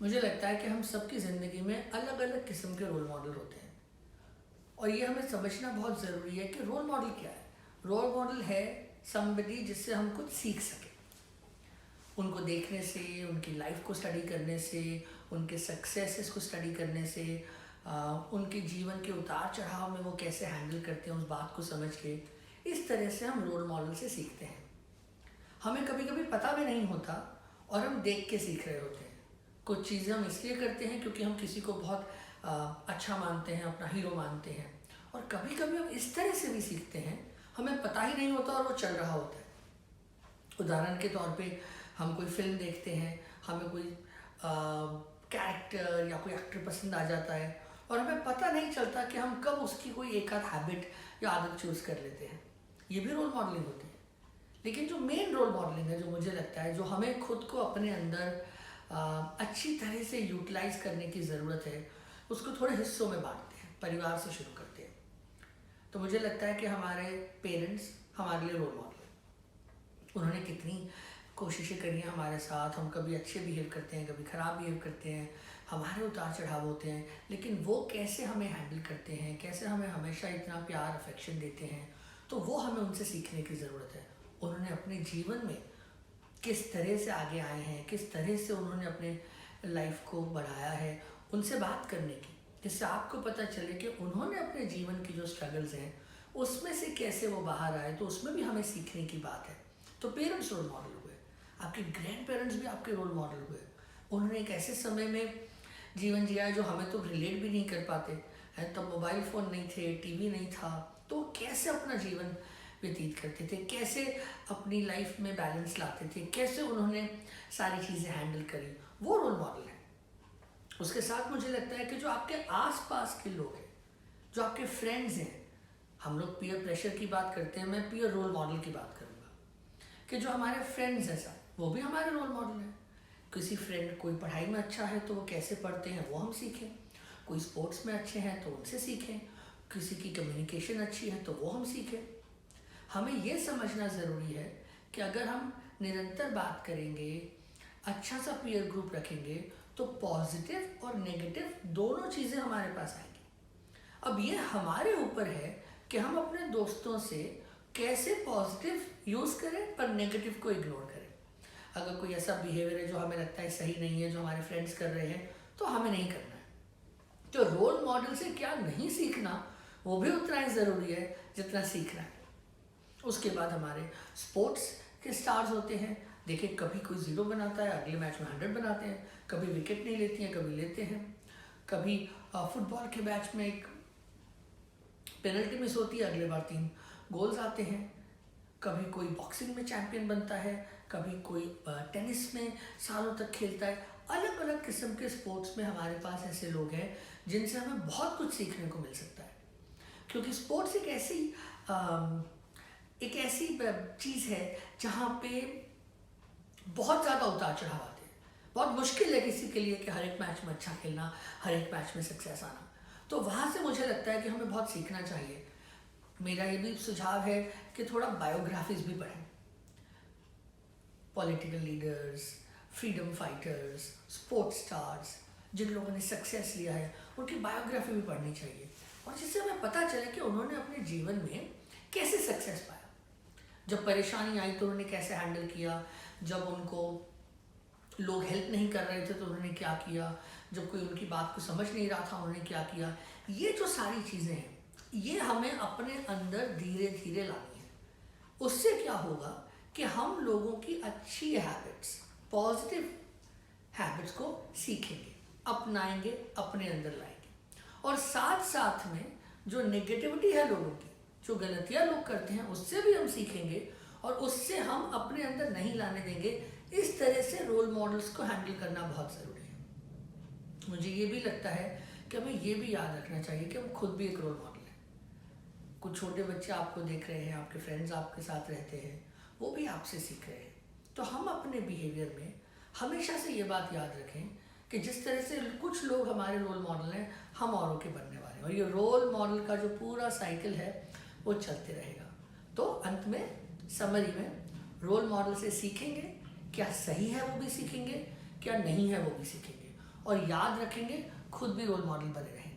मुझे लगता है कि हम सबकी ज़िंदगी में अलग अलग किस्म के रोल मॉडल होते हैं और ये हमें समझना बहुत ज़रूरी है कि रोल मॉडल क्या है। रोल मॉडल है समबडी जिससे हम कुछ सीख सकें, उनको देखने से, उनकी लाइफ को स्टडी करने से, उनके सक्सेसेस को स्टडी करने से, उनके जीवन के उतार चढ़ाव में वो कैसे हैंडल करते हैं उस बात को समझ के, इस तरह से हम रोल मॉडल से सीखते हैं। हमें कभी कभी पता भी नहीं होता और हम देख के सीख रहे होते हैं। कुछ चीज़ें हम इसलिए करते हैं क्योंकि हम किसी को बहुत अच्छा मानते हैं, अपना हीरो मानते हैं, और कभी कभी हम इस तरह से भी सीखते हैं, हमें पता ही नहीं होता और वो चल रहा होता है। उदाहरण के तौर पे हम कोई फिल्म देखते हैं, हमें कोई कैरेक्टर या कोई एक्टर पसंद आ जाता है और हमें पता नहीं चलता कि हम कब उसकी कोई एक आध हैबिट या आदत चूज़ कर लेते हैं। ये भी रोल मॉडलिंग होती है। लेकिन जो मेन रोल मॉडलिंग है, जो मुझे लगता है, जो हमें खुद को अपने अंदर अच्छी तरह से यूटिलाइज करने की ज़रूरत है, उसको थोड़े हिस्सों में बांटते हैं, परिवार से शुरू करते हैं। तो मुझे लगता है कि हमारे पेरेंट्स हमारे लिए रोल मॉडल हैं। उन्होंने कितनी कोशिशें करी हैं हमारे साथ, हम कभी अच्छे बिहेव करते हैं, कभी ख़राब बिहेव करते हैं, हमारे उतार चढ़ाव होते हैं, लेकिन वो कैसे हमें हैंडल करते हैं, कैसे हमें हमेशा इतना प्यार अफेक्शन देते हैं, तो वो हमें उनसे सीखने की ज़रूरत है। उन्होंने अपने जीवन में किस तरह से आगे आए हैं, किस तरह से उन्होंने अपने लाइफ को बढ़ाया है, उनसे बात करने की, जिससे आपको पता चले कि उन्होंने अपने जीवन की जो स्ट्रगल्स हैं उसमें से कैसे वो बाहर आए, तो उसमें भी हमें सीखने की बात है। तो पेरेंट्स रोल मॉडल हुए, आपके ग्रैंड पेरेंट्स भी आपके रोल मॉडल हुए। उन्होंने एक ऐसे समय में जीवन जिया है जो हमें तो रिलेट भी नहीं कर पाते हैं। तब मोबाइल फ़ोन नहीं थे, टीवी नहीं था, तो कैसे अपना जीवन व्यतीत करते थे, कैसे अपनी लाइफ में बैलेंस लाते थे, कैसे उन्होंने सारी चीज़ें हैंडल करी, वो रोल मॉडल है। उसके साथ मुझे लगता है कि जो आपके आसपास के लोग हैं, जो आपके फ्रेंड्स हैं, हम लोग पीयर प्रेशर की बात करते हैं, मैं पीयर रोल मॉडल की बात करूँगा कि जो हमारे फ्रेंड्स हैं सब, वो भी हमारे रोल मॉडल हैं। किसी फ्रेंड कोई पढ़ाई में अच्छा है तो वो कैसे पढ़ते हैं वो हम सीखें, कोई स्पोर्ट्स में अच्छे हैं तो उनसे सीखें, किसी की कम्युनिकेशन अच्छी है तो वो हम सीखें। हमें ये समझना ज़रूरी है कि अगर हम निरंतर बात करेंगे, अच्छा सा पीयर ग्रुप रखेंगे, तो पॉजिटिव और नेगेटिव दोनों चीज़ें हमारे पास आएंगी। अब ये हमारे ऊपर है कि हम अपने दोस्तों से कैसे पॉजिटिव यूज़ करें पर नेगेटिव को इग्नोर करें। अगर कोई ऐसा बिहेवियर है जो हमें लगता है सही नहीं है, जो हमारे फ्रेंड्स कर रहे हैं, तो हमें नहीं करना है। तो रोल मॉडल से क्या नहीं सीखना, वो भी उतना ही ज़रूरी है जितना सीखना है। उसके बाद हमारे स्पोर्ट्स के स्टार्स होते हैं। देखिए, कभी कोई 0 बनाता है, अगले मैच में 100 बनाते हैं, कभी विकेट नहीं लेती हैं, कभी लेते हैं, कभी फुटबॉल के मैच में एक पेनल्टी मिस होती है, अगले बार 3 गोल्स आते हैं, कभी कोई बॉक्सिंग में चैंपियन बनता है, कभी कोई टेनिस में सालों तक खेलता है। अलग अलग किस्म के स्पोर्ट्स में हमारे पास ऐसे लोग हैं जिनसे हमें बहुत कुछ सीखने को मिल सकता है, क्योंकि स्पोर्ट्स एक ऐसी चीज़ है जहाँ पे बहुत ज़्यादा उतार चढ़ाव आते हैं। बहुत मुश्किल है किसी के लिए कि हर एक मैच में अच्छा खेलना, हर एक मैच में सक्सेस आना। तो वहाँ से मुझे लगता है कि हमें बहुत सीखना चाहिए। मेरा ये भी सुझाव है कि थोड़ा बायोग्राफीज भी पढ़ें, political leaders, freedom fighters, sports stars, जिन लोगों ने सक्सेस लिया है, उनकी बायोग्राफी भी पढ़नी चाहिए, और जिससे हमें पता चले कि उन्होंने अपने जीवन में कैसे सक्सेस पाया। जब परेशानी आई तो उन्होंने कैसे हैंडल किया, जब उनको लोग हेल्प नहीं कर रहे थे तो उन्होंने क्या किया, जब कोई उनकी बात को समझ नहीं रहा था उन्होंने क्या किया। ये जो सारी चीज़ें हैं, ये हमें अपने अंदर धीरे धीरे लानी है। उससे क्या होगा कि हम लोगों की अच्छी हैबिट्स, पॉजिटिव हैबिट्स को सीखेंगे, अपनाएंगे, अपने अंदर लाएंगे, और साथ साथ में जो नेगेटिविटी है लोगों की, जो गलतियां लोग करते हैं, उससे भी हम सीखेंगे और उससे हम अपने अंदर नहीं लाने देंगे। इस तरह से रोल मॉडल्स को हैंडल करना बहुत ज़रूरी है। मुझे ये भी लगता है कि हमें ये भी याद रखना चाहिए कि हम खुद भी एक रोल मॉडल हैं। कुछ छोटे बच्चे आपको देख रहे हैं, आपके फ्रेंड्स आपके साथ रहते हैं, वो भी आपसे सीख रहे हैं। तो हम अपने बिहेवियर में हमेशा से ये बात याद रखें कि जिस तरह से कुछ लोग हमारे रोल मॉडल हैं, हम औरों के बनने वाले हैं, और ये रोल मॉडल का जो पूरा साइकिल है वो चलते रहेगा। तो अंत में समरी में रोल मॉडल से सीखेंगे, क्या सही है वो भी सीखेंगे, क्या नहीं है वो भी सीखेंगे, और याद रखेंगे खुद भी रोल मॉडल बने रहेंगे।